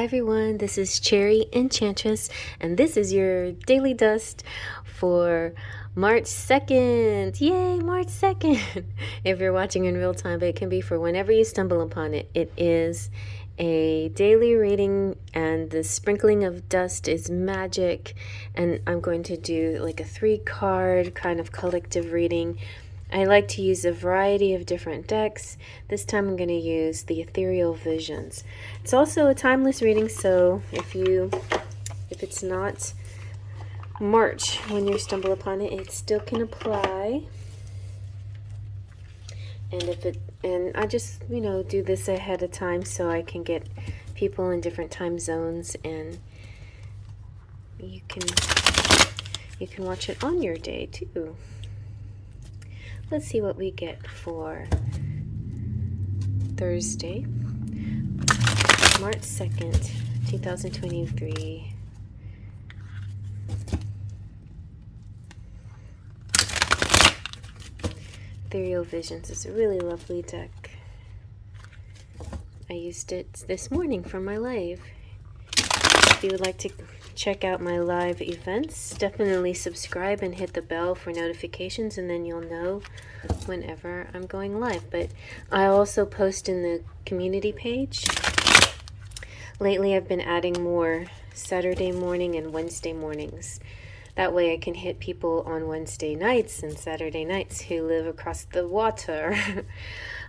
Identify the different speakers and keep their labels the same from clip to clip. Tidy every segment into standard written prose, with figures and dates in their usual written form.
Speaker 1: everyone, this is Cherry Enchantress, and this is your daily dust for March 2nd. Yay, March 2nd! If you're watching in real time, but it can be for whenever you stumble upon it. It is a daily reading, and the sprinkling of dust is magic, and I'm going to do like a 3-card kind of collective reading. I like to use a variety of different decks. This time I'm going to use the Ethereal Visions. It's also a timeless reading, so if it's not March when you stumble upon it, it still can apply. And I just, do this ahead of time so I can get people in different time zones, and you can watch it on your day too. Let's see what we get for Thursday, March 2nd, 2023. Ethereal Visions is a really lovely deck. I used it this morning for my live. If you would like to check out my live events, definitely subscribe and hit the bell for notifications, and then you'll know whenever I'm going live. But I also post in the community page. Lately I've been adding more Saturday morning and Wednesday mornings. That way I can hit people on Wednesday nights and Saturday nights who live across the water.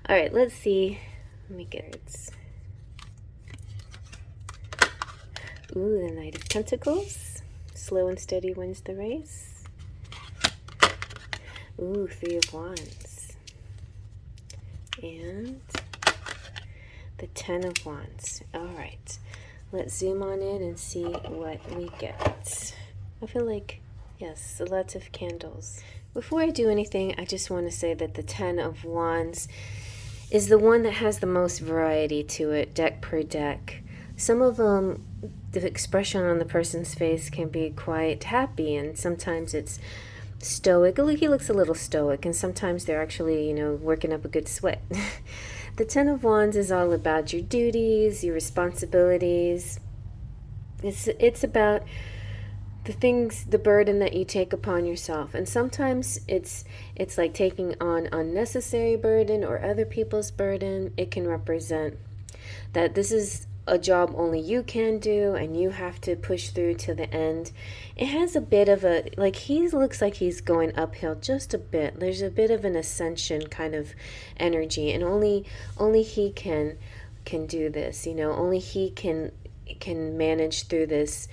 Speaker 1: Alright, let's see. Let me get it. Ooh, the Knight of Pentacles. Slow and steady wins the race. Ooh, 3 of Wands. And the 10 of Wands. Alright, let's zoom on in and see what we get. I feel like, yes, lots of candles. Before I do anything, I just want to say that the 10 of Wands is the one that has the most variety to it, deck per deck. Some of them, the expression on the person's face can be quite happy, and sometimes it's stoic. He looks a little stoic, and sometimes they're actually, working up a good sweat. The 10 of Wands is all about your duties, your responsibilities. It's about the things, the burden that you take upon yourself. And sometimes it's like taking on unnecessary burden or other people's burden. It can represent that this is a job only you can do, and you have to push through to the end. It has a bit of a, he looks like he's going uphill just a bit. There's a bit of an ascension kind of energy, and only he can do this. Only he can manage through this.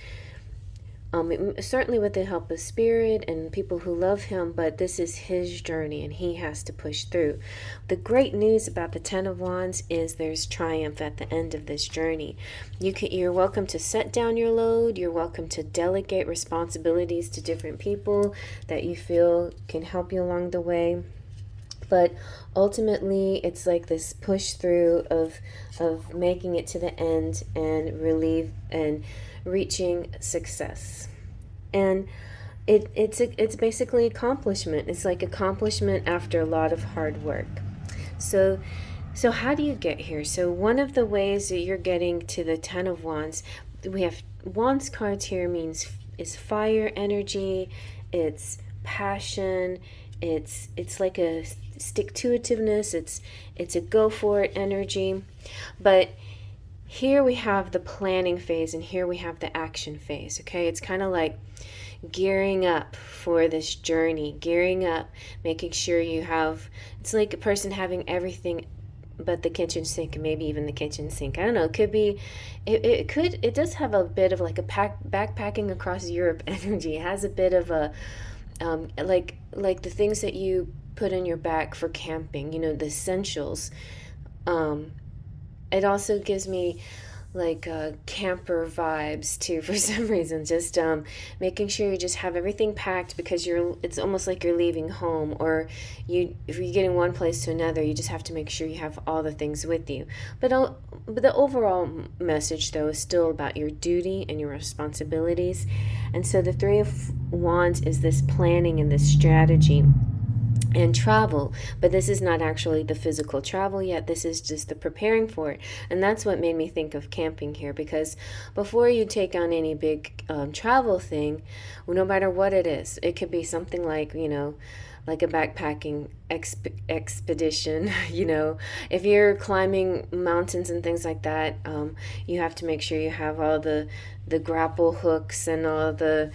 Speaker 1: Certainly with the help of Spirit and people who love him, but this is his journey and he has to push through. The great news about the 10 of Wands is there's triumph at the end of this journey. You're welcome to set down your load. You're welcome to delegate responsibilities to different people that you feel can help you along the way. But ultimately, it's like this push through of making it to the end and relieve and reaching success. And it's basically accomplishment. It's like accomplishment after a lot of hard work. So how do you get here? So one of the ways that you're getting to the 10 of Wands, we have Wands cards here is fire energy, it's passion, it's like a stick-to-itiveness, it's a go for it energy. But here we have the planning phase, and here we have the action phase. Okay, it's kind of like gearing up for this journey, gearing up, making sure you have, it's like a person having everything but the kitchen sink, and maybe even the kitchen sink. I don't know, it could be, it does have a bit of like a backpacking across Europe energy. It has a bit of a like the things that you put in your back for camping, the essentials. It also gives me like camper vibes too for some reason. Just making sure you just have everything packed, because it's almost like you're leaving home, or if you're getting one place to another, you just have to make sure you have all the things with you. But the overall message though is still about your duty and your responsibilities. And so the 3 of Wands is this planning and this strategy. and travel. But this is not actually the physical travel yet. This is just the preparing for it. And that's what made me think of camping here, because before you take on any big travel thing, well, no matter what it is, it could be something like, like a backpacking expedition. If you're climbing mountains and things like that, you have to make sure you have all the grapple hooks and all the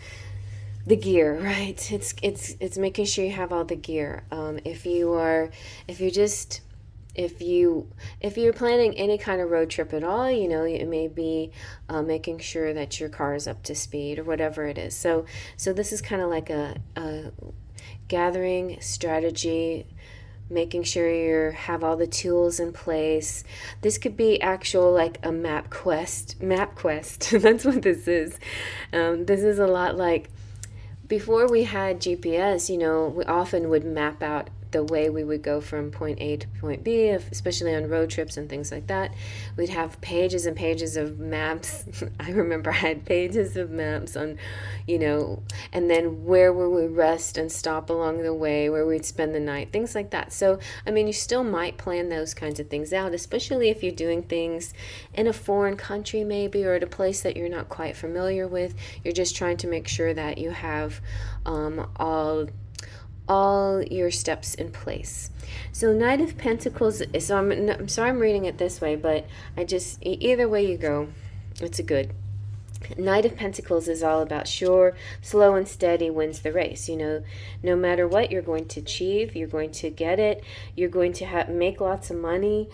Speaker 1: gear, right? It's making sure you have all the gear. If you're planning any kind of road trip at all, it may be making sure that your car is up to speed or whatever it is. So this is kind of like a gathering strategy, making sure you have all the tools in place. This could be actual like a map quest. That's what this is. This is a lot like before we had GPS. We often would map out the way we would go from point A to point B, especially on road trips and things like that. We'd have pages and pages of maps. I remember I had pages of maps on, and then where would we rest and stop along the way, where we'd spend the night, things like that. So, you still might plan those kinds of things out, especially if you're doing things in a foreign country maybe, or at a place that you're not quite familiar with. You're just trying to make sure that you have all your steps in place. So Knight of Pentacles, so I'm sorry I'm reading it this way, but either way you go, it's a good. Knight of Pentacles is all about sure, slow and steady wins the race. No matter what you're going to achieve, you're going to get it. You're going to make lots of money.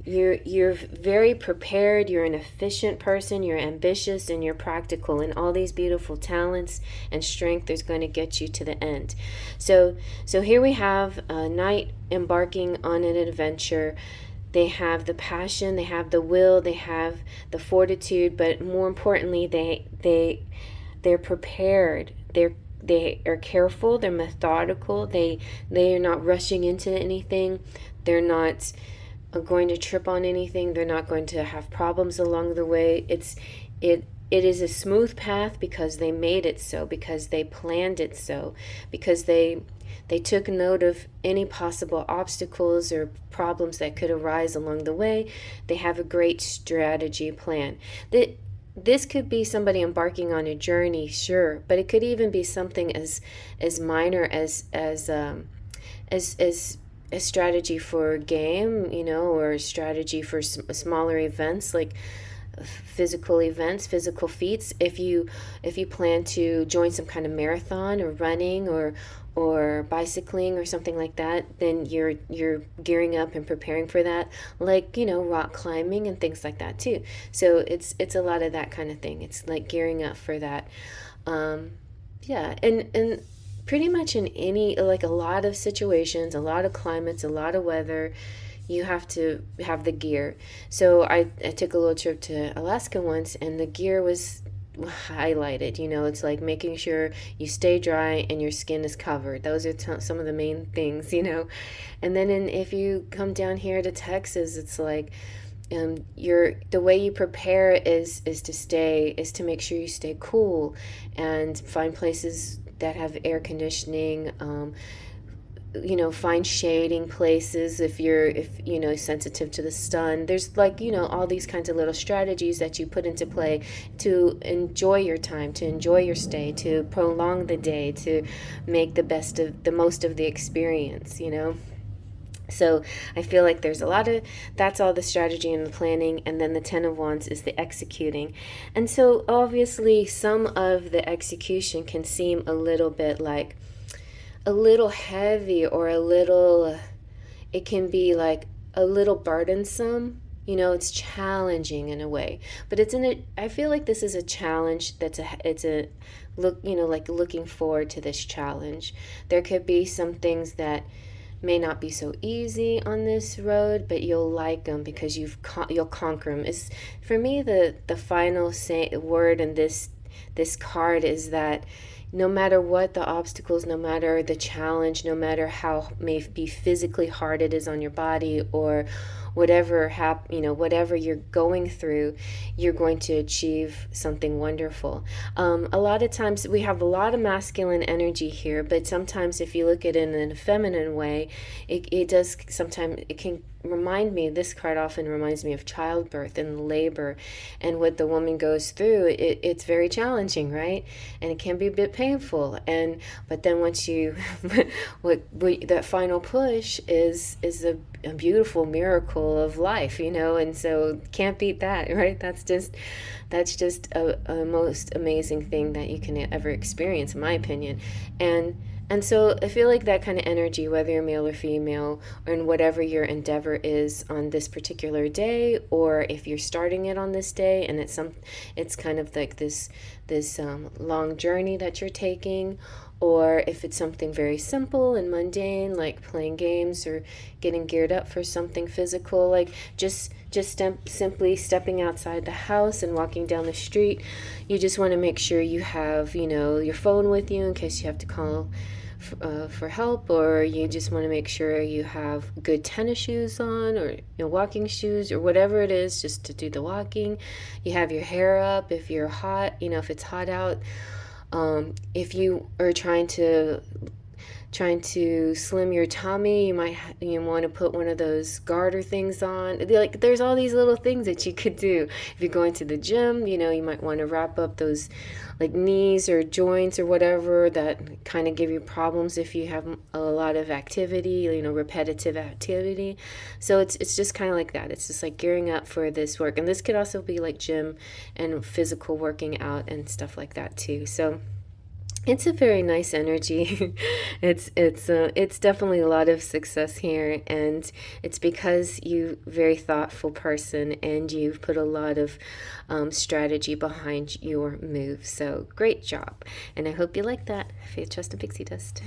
Speaker 1: You're very prepared. You're an efficient person. You're ambitious and you're practical, and all these beautiful talents and strength is going to get you to the end. So here we have a knight embarking on an adventure. They have the passion, they have the will, they have the fortitude, but more importantly, they're prepared. They are careful. They're methodical. They are not rushing into anything. They're not going to trip on anything. They're not going to have problems along the way. It is a smooth path because they made it so, because they planned it so, because they took note of any possible obstacles or problems that could arise along the way. They have a great strategy plan. This could be somebody embarking on a journey, sure, but it could even be something as minor as a strategy for a game, or a strategy for smaller events like physical events, physical feats. If you plan to join some kind of marathon or running or bicycling or something like that, then you're gearing up and preparing for that, like rock climbing and things like that too. So it's a lot of that kind of thing. It's like gearing up for that. And pretty much in any, like a lot of situations, a lot of climates, a lot of weather, you have to have the gear. So I took a little trip to Alaska once, and the gear was highlighted. It's like making sure you stay dry and your skin is covered. Those are some of the main things. And then if you come down here to Texas, it's like the way you prepare is to make sure you stay cool and find places that have air conditioning. Find shading places if you're sensitive to the sun. There's all these kinds of little strategies that you put into play to enjoy your time, to enjoy your stay, to prolong the day, to make the most of the experience. So I feel like there's that's all the strategy and the planning, and then the Ten of Wands is the executing. And so obviously some of the execution can seem a little bit like a little heavy, or it can be like a little burdensome. It's challenging in a way, but I feel like this is a challenge like looking forward to this challenge. There could be some things that may not be so easy on this road, but you'll like them because you'll conquer them. For me, the final word in this card is that no matter what the obstacles, no matter the challenge, no matter how may be physically hard it is on your body, or whatever you're going through, you're going to achieve something wonderful. A lot of times we have a lot of masculine energy here, but sometimes if you look at it in a feminine way, it does sometimes, it can remind me, this card often reminds me of childbirth and labor and what the woman goes through. It's very challenging, right? And it can be a bit painful. But then once you that final push is a beautiful miracle of life, and so can't beat that, right? That's just a most amazing thing that you can ever experience, in my opinion. And so I feel like that kind of energy, whether you're male or female, or in whatever your endeavor is on this particular day, or if you're starting it on this day and it's kind of like this long journey that you're taking, or if it's something very simple and mundane, like playing games or getting geared up for something physical, like just simply stepping outside the house and walking down the street. You just want to make sure you have, your phone with you in case you have to call for help, or you just want to make sure you have good tennis shoes on, or walking shoes, or whatever it is, just to do the walking. You have your hair up if you're hot, if it's hot out. If you are trying to slim your tummy, you want to put one of those garter things on. Like, there's all these little things that you could do. If you're going to the gym, you might want to wrap up those like knees or joints or whatever that kind of give you problems if you have a lot of activity, repetitive activity. So it's just kind of like that. It's just like gearing up for this work. And this could also be like gym and physical working out and stuff like that too. So it's a very nice energy. It's definitely a lot of success here, and it's because you're a very thoughtful person and you've put a lot of strategy behind your move. So great job, and I hope you like that. Faith, Trust, and Pixie Dust.